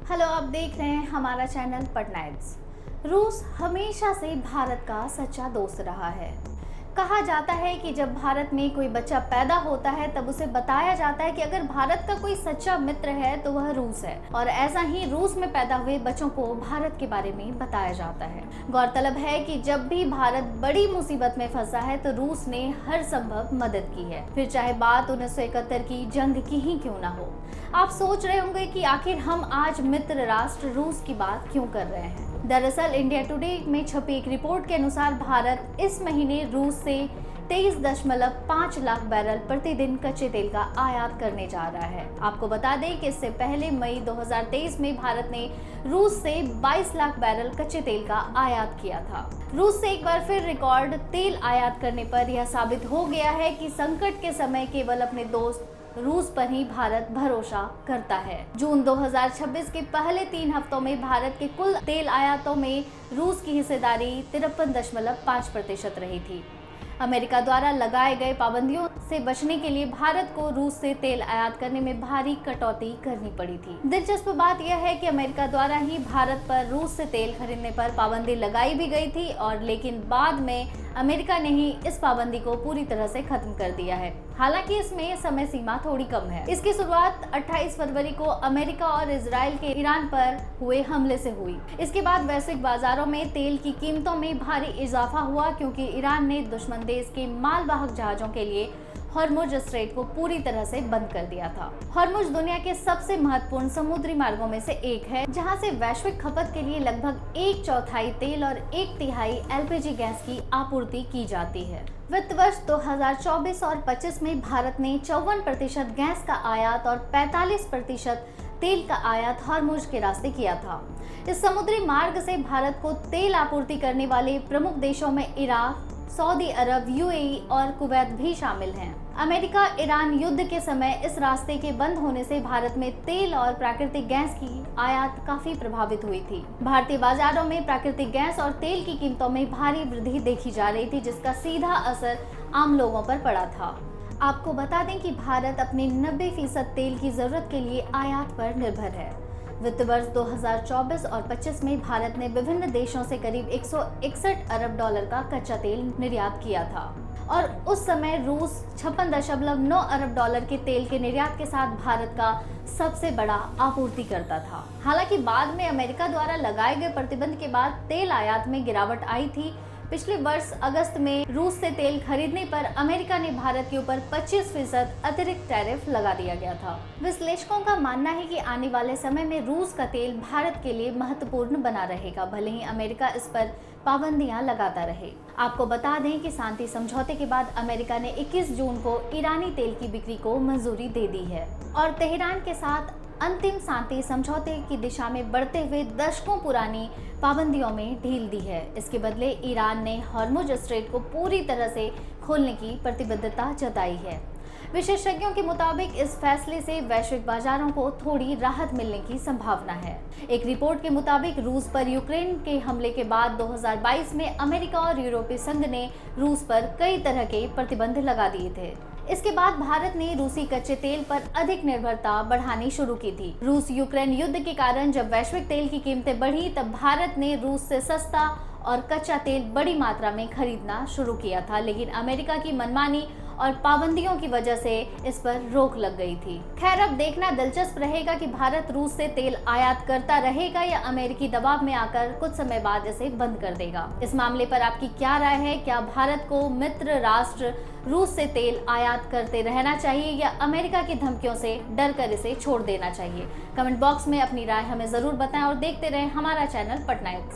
Hello, आप देख रहे हैं हमारा चैनल पटनाइट्स। रूस हमेशा से भारत का सच्चा दोस्त रहा है। कहा जाता है कि जब भारत में कोई बच्चा पैदा होता है तब उसे बताया जाता है कि अगर भारत का कोई सच्चा मित्र है तो वह रूस है, और ऐसा ही रूस में पैदा हुए बच्चों को भारत के बारे में बताया जाता है। गौरतलब है कि जब भी भारत बड़ी मुसीबत में फंसा है तो रूस ने हर संभव मदद की है, फिर चाहे बात 1971 की जंग की ही क्यों ना हो। आप सोच रहे होंगे कि आखिर हम आज मित्र राष्ट्र रूस की बात क्यों कर रहे हैं। दरअसल इंडिया टुडे में छपी एक रिपोर्ट के अनुसार भारत इस महीने रूस से 23.5 लाख बैरल प्रतिदिन कच्चे तेल का आयात करने जा रहा है। आपको बता दें कि इससे पहले मई 2023 में भारत ने रूस से 22 लाख बैरल कच्चे तेल का आयात किया था। रूस से एक बार फिर रिकॉर्ड तेल आयात करने पर यह साबित हो गया है कि संकट के समय केवल अपने दोस्त रूस पर ही भारत भरोसा करता है। जून 2026 के पहले 3 हफ्तों में भारत के कुल तेल आयातों में रूस की हिस्सेदारी 53.5% रही थी। अमेरिका द्वारा लगाए गए पाबंदियों से बचने के लिए भारत को रूस से तेल आयात करने में भारी कटौती करनी पड़ी थी। दिलचस्प बात यह है कि अमेरिका द्वारा ही भारत पर रूस से तेल खरीदने पर पाबंदी लगाई भी गई थी, और लेकिन बाद में अमेरिका ने ही इस पाबंदी को पूरी तरह से खत्म कर दिया है। हालांकि इसमें समय सीमा थोड़ी कम है। इसकी शुरुआत 28 फरवरी को अमेरिका और इजराइल के ईरान पर हुए हमले से हुई। इसके बाद वैश्विक बाजारों में तेल की कीमतों में भारी इजाफा हुआ, क्योंकि ईरान ने दुश्मन देश के मालवाहक जहाजों के लिए हॉर्मुज स्ट्रेट को पूरी तरह से बंद कर दिया था। हॉर्मुज दुनिया के सबसे महत्वपूर्ण समुद्री मार्गों में से एक है, जहां से वैश्विक खपत के लिए लगभग 1/4 तेल और 1/3 एलपीजी गैस की आपूर्ति की जाती है। वित्त वर्ष 2024 और 25 में भारत ने 54% गैस का आयात और 45% तेल का आयात हॉर्मुज के रास्ते किया था। इस समुद्री मार्ग से भारत को तेल आपूर्ति करने वाले प्रमुख देशों में इराक, सऊदी अरब, यूएई और कुवैत भी शामिल हैं। अमेरिका ईरान युद्ध के समय इस रास्ते के बंद होने से भारत में तेल और प्राकृतिक गैस की आयात काफी प्रभावित हुई थी। भारतीय बाजारों में प्राकृतिक गैस और तेल की कीमतों में भारी वृद्धि देखी जा रही थी, जिसका सीधा असर आम लोगों पर पड़ा था। आपको बता दें कि भारत अपने 90% तेल की जरूरत के लिए आयात पर निर्भर है। वित्त वर्ष 2024 और 25 में भारत ने विभिन्न देशों से करीब 161 अरब डॉलर का कच्चा तेल निर्यात किया था, और उस समय रूस 56.9 अरब डॉलर के तेल के निर्यात के साथ भारत का सबसे बड़ा आपूर्तिकर्ता था। हालांकि बाद में अमेरिका द्वारा लगाए गए प्रतिबंध के बाद तेल आयात में गिरावट आई थी। पिछले वर्ष अगस्त में रूस से तेल खरीदने पर अमेरिका ने भारत के ऊपर 25% अतिरिक्त टैरिफ लगा दिया गया था। विश्लेषकों का मानना है कि आने वाले समय में रूस का तेल भारत के लिए महत्वपूर्ण बना रहेगा, भले ही अमेरिका इस पर पाबंदियां लगाता रहे। आपको बता दें कि शांति समझौते के बाद अमेरिका ने 21 जून को ईरानी तेल की बिक्री को मंजूरी दे दी है, और तेहरान के साथ अंतिम शांति समझौते की दिशा में बढ़ते हुए दशकों पुरानी पाबंदियों में ढील दी है। इसके बदले ईरान ने हॉर्मुज स्ट्रेट को पूरी तरह से खोलने की प्रतिबद्धता जताई है। विशेषज्ञों के मुताबिक इस फैसले से वैश्विक बाजारों को थोड़ी राहत मिलने की संभावना है। एक रिपोर्ट के मुताबिक रूस पर यूक्रेन के हमले के बाद 2022 में अमेरिका और यूरोपीय संघ ने रूस पर कई तरह के प्रतिबंध लगा दिए थे। इसके बाद भारत ने रूसी कच्चे तेल पर अधिक निर्भरता बढ़ानी शुरू की थी। रूस यूक्रेन युद्ध के कारण जब वैश्विक तेल की कीमतें बढ़ी, तब भारत ने रूस से सस्ता और कच्चा तेल बड़ी मात्रा में खरीदना शुरू किया था, लेकिन अमेरिका की मनमानी और पाबंदियों की वजह से इस पर रोक लग गई थी। खैर, अब देखना दिलचस्प रहेगा कि भारत रूस से तेल आयात करता रहेगा या अमेरिकी दबाव में आकर कुछ समय बाद इसे बंद कर देगा। इस मामले पर आपकी क्या राय है? क्या भारत को मित्र राष्ट्र रूस से तेल आयात करते रहना चाहिए या अमेरिका की धमकियों से डर कर इसे छोड़ देना चाहिए? कमेंट बॉक्स में अपनी राय हमें जरूर बताएं और देखते रहें हमारा चैनल पटनाइट्स।